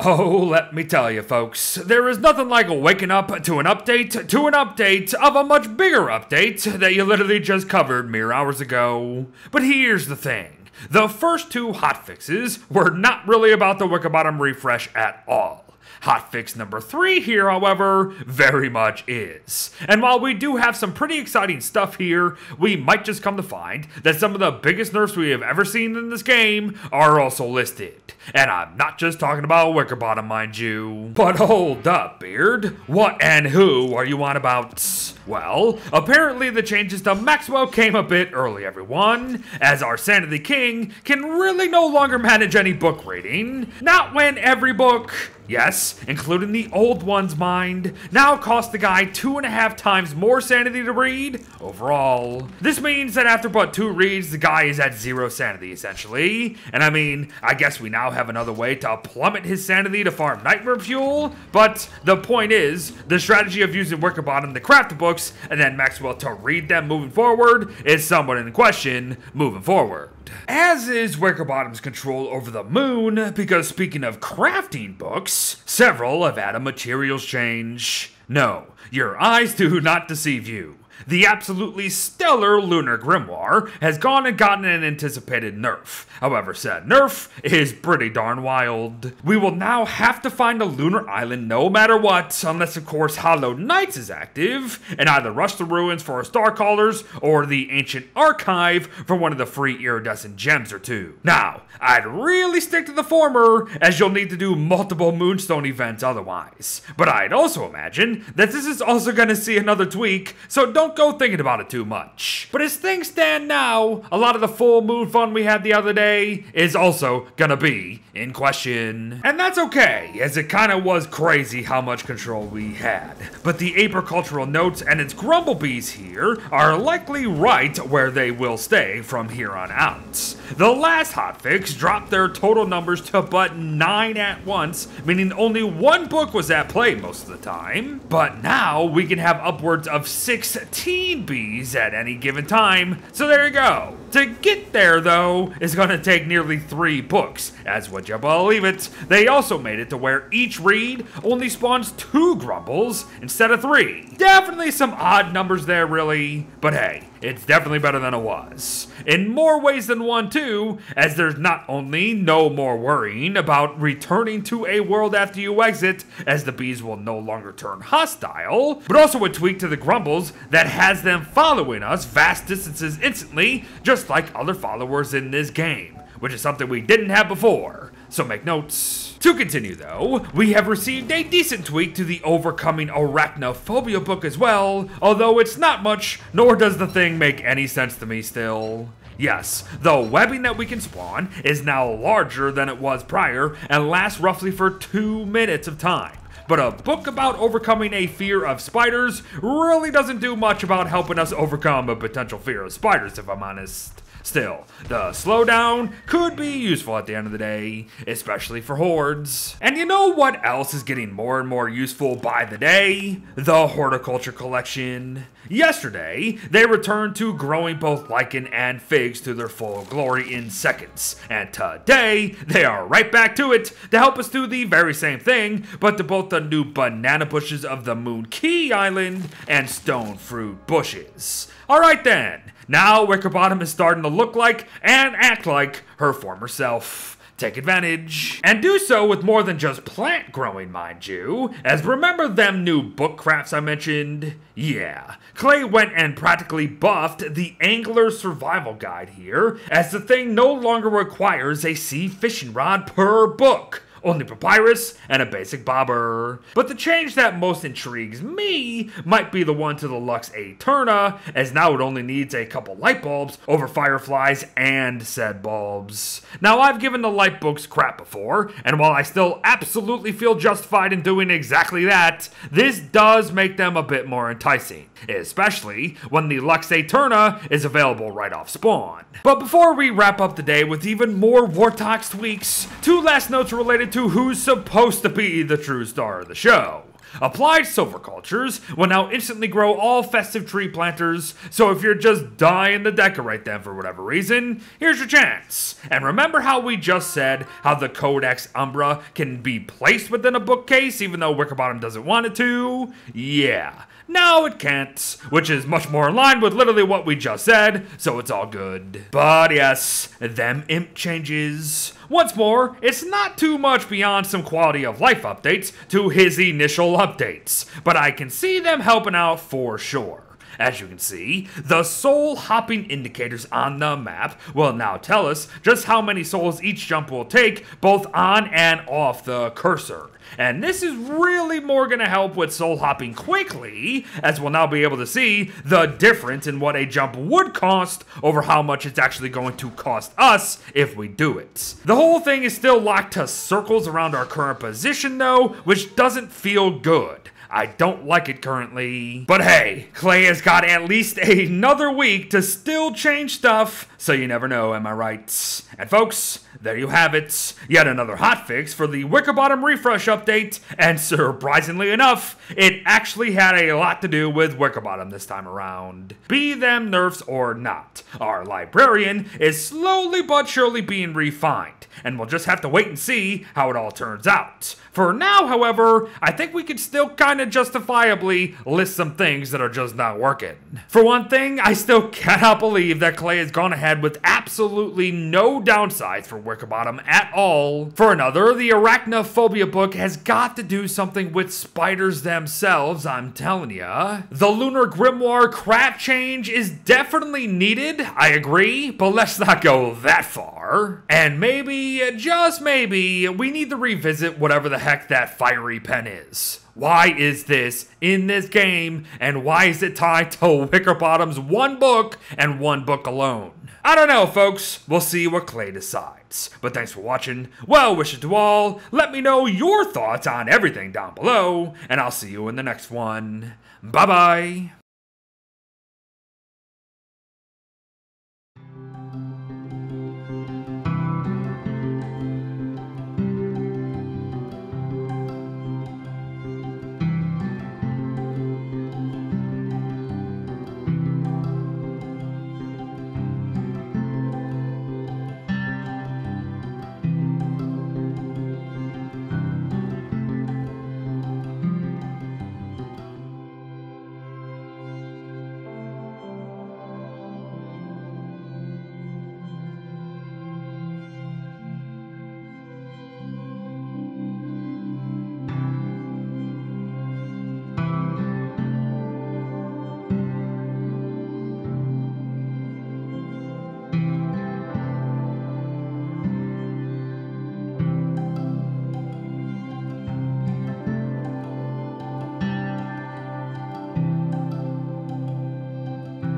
Oh, let me tell you folks, there is nothing like waking up to an update of a much bigger update that you literally just covered mere hours ago. But here's the thing, the first two hotfixes were not really about the Wickerbottom refresh at all. Hotfix number 3 here, however, very much is. And while we do have some pretty exciting stuff here, we might just come to find that some of the biggest nerfs we have ever seen in this game are also listed. And I'm not just talking about Wickerbottom, mind you. But hold up, Beard. What and who are you on about? Well, apparently the changes to Maxwell came a bit early, everyone, as our Sanity King can really no longer manage any book rating. Not when every book, yes, including the old one's mind, now costs the guy 2.5 times more sanity to read overall. This means that after but 2 reads, the guy is at 0 sanity, essentially. And I mean, I guess we now have another way to plummet his sanity to farm nightmare fuel, but the point is, the strategy of using Wickerbottom to craft the books and then Maxwell to read them moving forward is somewhat in question moving forward. As is Wickerbottom's control over the moon, because speaking of crafting books, several have had a materials change. No, your eyes do not deceive you. The absolutely stellar Lunar Grimoire has gone and gotten an anticipated nerf. However, said nerf is pretty darn wild. We will now have to find a lunar island no matter what, unless of course Hollow Knights is active, and either rush the ruins for a Star Callers or the Ancient Archive for one of the free iridescent gems or two. Now, I'd really stick to the former, as you'll need to do multiple Moonstone events otherwise. But I'd also imagine that this is also going to see another tweak, so don't go thinking about it too much. But as things stand now, a lot of the full moon fun we had the other day is also gonna be in question. And that's okay, as it kinda was crazy how much control we had. But the apicultural notes and its grumblebees here are likely right where they will stay from here on out. The last hotfix dropped their total numbers to but 9 at once, meaning only 1 book was at play most of the time. But now we can have upwards of 16 bees at any given time, so there you go. To get there though, is gonna take nearly 3 books, as would you believe it, they also made it to where each read only spawns 2 grumbles instead of 3. Definitely some odd numbers there really, but hey, it's definitely better than it was. In more ways than one too, as there's not only no more worrying about returning to a world after you exit, as the bees will no longer turn hostile, but also a tweak to the grumbles that has them following us vast distances instantly, just like other followers in this game, which is something we didn't have before, so make notes. To continue though, we have received a decent tweak to the Overcoming Arachnophobia book as well, although it's not much, nor does the thing make any sense to me still. Yes, the webbing that we can spawn is now larger than it was prior and lasts roughly for 2 minutes of time. But a book about overcoming a fear of spiders really doesn't do much about helping us overcome a potential fear of spiders, if I'm honest. Still, the slowdown could be useful at the end of the day, especially for hordes. And you know what else is getting more and more useful by the day? The horticulture collection. Yesterday, they returned to growing both lichen and figs to their full glory in seconds. And today, they are right back to it to help us do the very same thing, but to both the new banana bushes of the Moon Key Island and stone fruit bushes. Alright then, now Wickerbottom is starting to look like and act like her former self. Take advantage. And do so with more than just plant growing, mind you, as remember them new book crafts I mentioned? Yeah, Clay went and practically buffed the Angler Survival Guide here, as the thing no longer requires a sea fishing rod per book. Only papyrus and a basic bobber. But the change that most intrigues me might be the one to the Lux Aeterna, as now it only needs a couple light bulbs over fireflies and said bulbs. Now I've given the light books crap before, and while I still absolutely feel justified in doing exactly that, this does make them a bit more enticing, especially when the Lux Aeterna is available right off spawn. But before we wrap up the day with even more Wartox tweaks, 2 last notes related to who's supposed to be the true star of the show. Applied silvicultures will now instantly grow all festive tree planters, so if you're just dying to decorate them for whatever reason, here's your chance. And remember how we just said how the Codex Umbra can be placed within a bookcase even though Wickerbottom doesn't want it to? Yeah. No, it can't, which is much more in line with literally what we just said, so it's all good. But yes, them imp changes. Once more, it's not too much beyond some quality of life updates to his initial updates, but I can see them helping out for sure. As you can see, the soul hopping indicators on the map will now tell us just how many souls each jump will take, both on and off the cursor. And this is really more going to help with soul hopping quickly, as we'll now be able to see the difference in what a jump would cost over how much it's actually going to cost us if we do it. The whole thing is still locked to circles around our current position though, which doesn't feel good. I don't like it currently. But hey, Clay has got at least another week to still change stuff, so you never know, am I right? And folks, there you have it. Yet another hotfix for the Wickerbottom refresh update, and surprisingly enough, it actually had a lot to do with Wickerbottom this time around. Be them nerfs or not, our librarian is slowly but surely being refined, and we'll just have to wait and see how it all turns out. For now, however, I think we can still kinda justifiably list some things that are just not working. For one thing, I still cannot believe that Clay has gone ahead with absolutely no downsides for Wickerbottom at all. For another, the arachnophobia book has got to do something with spiders themselves, I'm telling ya. The Lunar Grimoire craft change is definitely needed, I agree, but let's not go that far. And maybe, just maybe, we need to revisit whatever the heck that fiery pen is. Why is this in this game, and why is it tied to Wickerbottom's one book and one book alone? I don't know, folks. We'll see what Clay decides. But thanks for watching. Well wishes to all. Let me know your thoughts on everything down below, and I'll see you in the next one. Bye-bye.